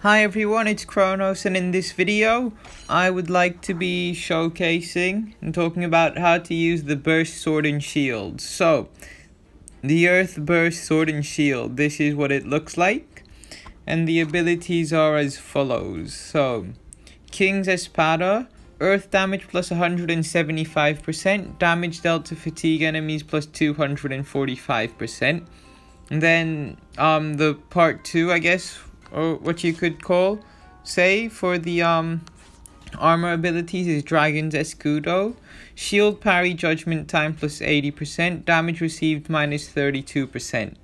Hi everyone, it's Kronos, and in this video I would like to be showcasing and talking about how to use the Burst Sword and Shield. So, the Earth Burst Sword and Shield, this is what it looks like, and the abilities are as follows. So, King's Espada, Earth damage plus 175%, damage dealt to fatigue enemies plus 245%. And then the part 2, I guess, or what you could say for the armor abilities is Dragon's Escudo, shield parry judgment time plus 80%, damage received minus 32%.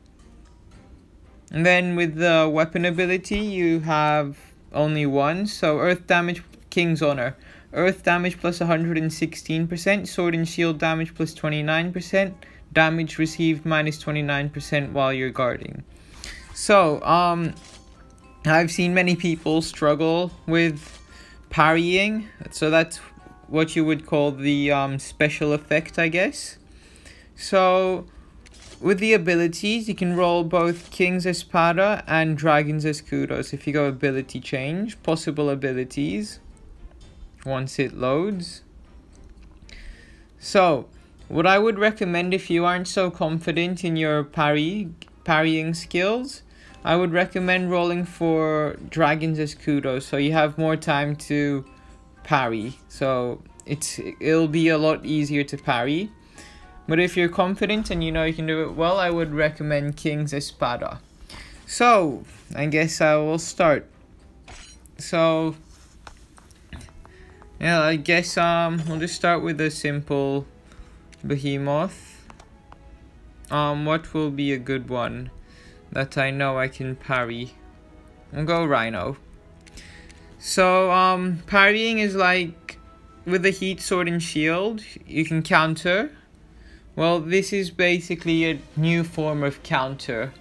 And then with the weapon ability you have only one, so Earth damage, King's Honor, Earth damage plus 116%, sword and shield damage plus 29%, damage received minus 29% while you're guarding. So I've seen many people struggle with parrying, so that's what you would call the special effect, I guess. So with the abilities, you can roll both King's Espada and Dragon's Escudo. So if you go ability change, possible abilities, once it loads. So what I would recommend if you aren't so confident in your parrying skills, I would recommend rolling for Dragon's Escudo, so you have more time to parry. So it'll be a lot easier to parry. But if you're confident and you know you can do it well, I would recommend King's Espada. So I guess I will start. So yeah, I guess we'll just start with a simple behemoth. What will be a good one that I know I can parry? I'll go Rhino. So parrying is like with the heat sword and shield, you can counter. Well, this is basically a new form of counter.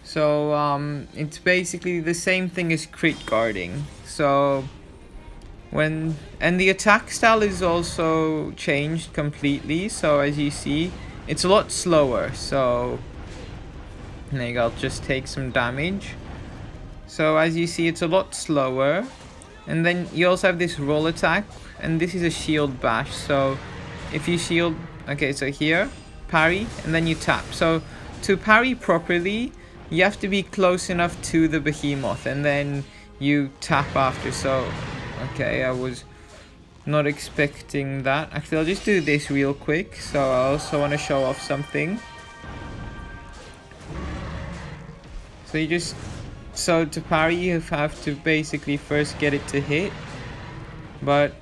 So it's basically the same thing as crit guarding. So and the attack style is also changed completely. So as you see, it's a lot slower. So there you go, I'll just take some damage. So as you see, it's a lot slower. And then you also have this roll attack, and this is a shield bash. So if you shield, okay, so here, parry, and then you tap. So to parry properly, you have to be close enough to the behemoth, and then you tap after. So okay, I was not expecting that. Actually, I'll just do this real quick. So I also want to show off something. So to parry, you have to basically first get it to hit. But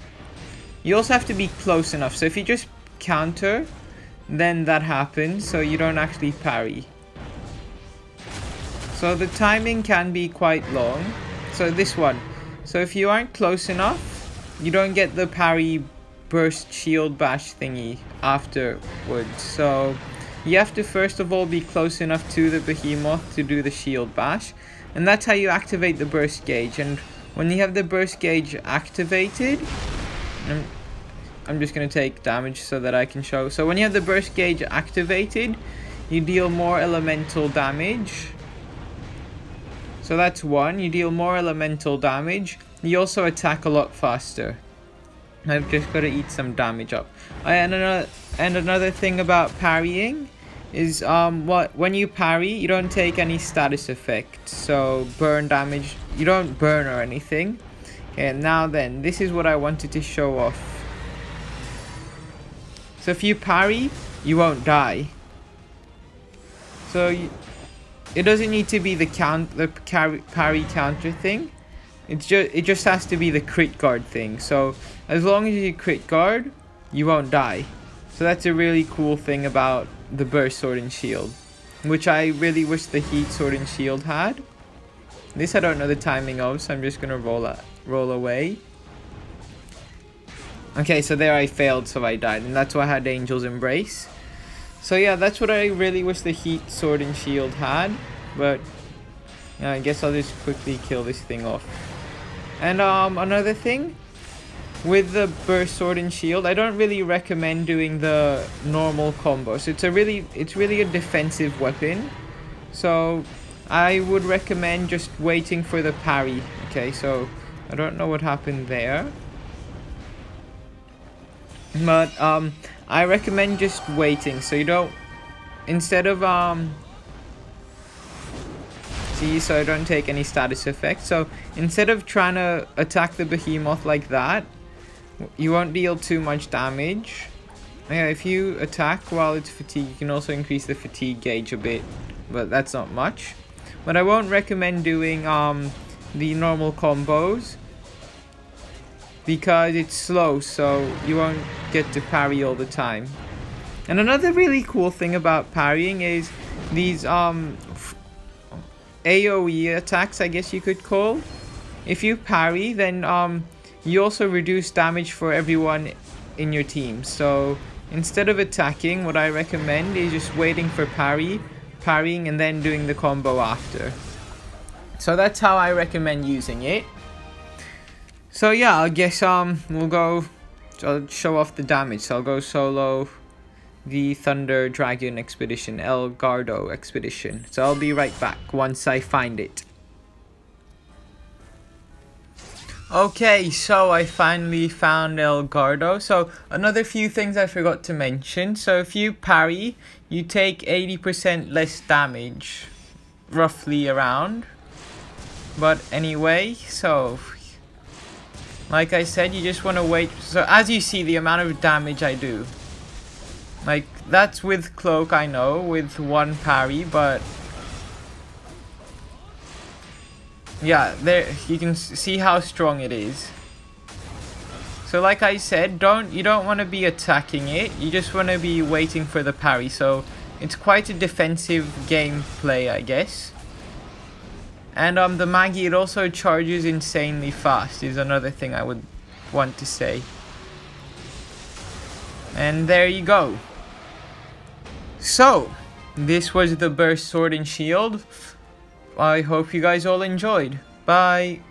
you also have to be close enough. So if you just counter, then that happens. So you don't actually parry. So the timing can be quite long. So this one. So if you aren't close enough, you don't get the parry burst shield bash thingy afterwards. So you have to first of all be close enough to the behemoth to do the shield bash. And that's how you activate the burst gauge. And when you have the burst gauge activated, I'm just going to take damage so that I can show. So when you have the burst gauge activated, you deal more elemental damage. So that's one, you deal more elemental damage. You also attack a lot faster. I've just got to eat some damage up. And another thing about parrying is when you parry, you don't take any status effects. So burn damage, you don't burn or anything. Okay, now then, this is what I wanted to show off. So if you parry, you won't die. So it doesn't need to be the parry counter thing. It just has to be the crit guard thing. So as long as you crit guard, you won't die. So that's a really cool thing about the burst sword and shield, which I really wish the heat sword and shield had. This I don't know the timing of, so I'm just gonna roll away. Okay, so there I failed, so I died, and that's why I had Angel's Embrace. So yeah, that's what I really wish the heat sword and shield had, but yeah, I guess I'll just quickly kill this thing off. And another thing with the burst sword and shield, I don't really recommend doing the normal combo. So it's really a defensive weapon. So I would recommend just waiting for the parry Okay, so I don't know what happened there. But I recommend just waiting, so you don't, instead of so I don't take any status effects. So instead of trying to attack the behemoth like that, you won't deal too much damage. Yeah, if you attack while it's fatigued, you can also increase the fatigue gauge a bit, but that's not much. But I won't recommend doing the normal combos because it's slow, so you won't get to parry all the time. And another really cool thing about parrying is these AoE attacks, I guess you could call. If you parry, then you also reduce damage for everyone in your team. So instead of attacking, what I recommend is just waiting for parrying, and then doing the combo after. So that's how I recommend using it. So yeah, I guess we'll go. I'll show off the damage. So I'll go solo the Thunder Dragon Expedition, El Gardo Expedition. So I'll be right back once I find it. Okay, so I finally found El Gardo. So another few things I forgot to mention. So if you parry, you take 80% less damage, roughly around. But anyway, so like I said, you just want to wait. So as you see, the amount of damage I do, like that's with cloak, I know, with one parry, but yeah, there you can see how strong it is. So like I said, you don't want to be attacking it, you just want to be waiting for the parry. So it's quite a defensive gameplay, I guess. And the Maggie, it also charges insanely fast, is another thing I would want to say. And there you go. So this was the Burst Sword and Shield. I hope you guys all enjoyed. Bye.